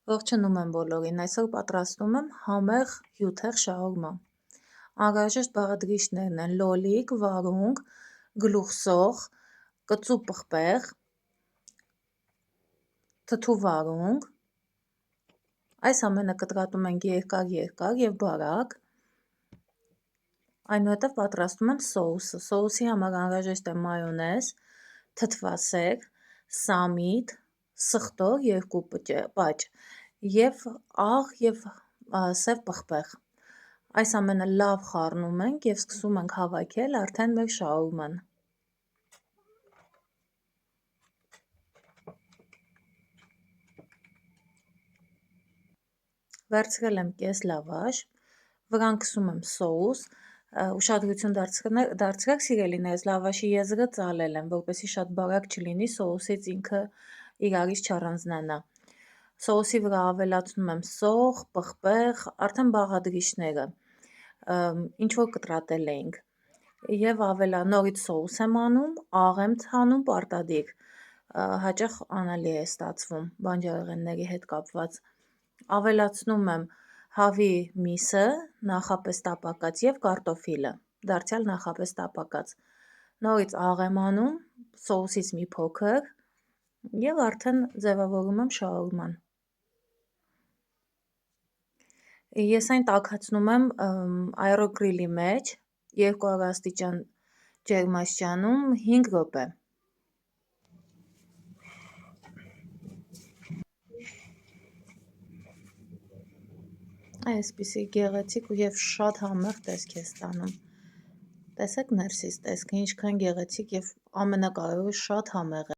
Ողջունում եմ բոլորին, այսօր պատրաստում եմ համեղ հյութեղ շաուրմա։ Անհրաժեշտ բաղադրիչներն են լոլիկ, վարունգ, գլուխսող, կծու պղպեղ, թթու վարունգ։ Այս ամենը կտրատում ենք երկար և բարակ։ Այնուհետև պատրաստում եմ սոուսը։ Սոուսի համար անհրաժեշտ է մայոնեզ, թթվասեր, սամիտ, սխտոր 2 պաճ և աղ և սև պղպեղ։ Այս ամենը լավ խառնում ենք և սկսում ենք հավաքել արդեն մեր շաուրման։ Վերցրել եմ կես լավաշ, վրան քսում եմ սոուս, ուշադրություն դարձրեք սիրելիներս, լավաշի եզրը ծալել եմ, որպեսզի շատ բարակ չլինի, սոուսից ինքը իրարից չառանձնանա։ Սոուսի վրա ավելացնում եմ սող, պղպեղ, արդեն բաղադրիչները, ինչ որ կտրատել էինք, և նորից սոուս եմ անում, աղ եմ հանում պարտադիր, հաճախ անալի է ստացվում բանջարեղենների հետ կապված, ավելացնում եմ հավի միսը, նախապես տապակած և կարտոֆիլը, դարձյալ նախապես տապակած, նորից աղ եմ անում, սոուսից մի փոքր և արդեն ձևավորում եմ շաուրման։ Ես այն տաքացնում եմ աերոգրիլի մեջ 200 աստիճան ջերմաստիճանում 5 րոպե։ Այսպիսի գեղեցիկ և շատ համեղ տեսք է ստանում։ Տեսեք ներսից տեսքը ինչքան գեղեցիկ և ամենակարևորը շատ համեղ է։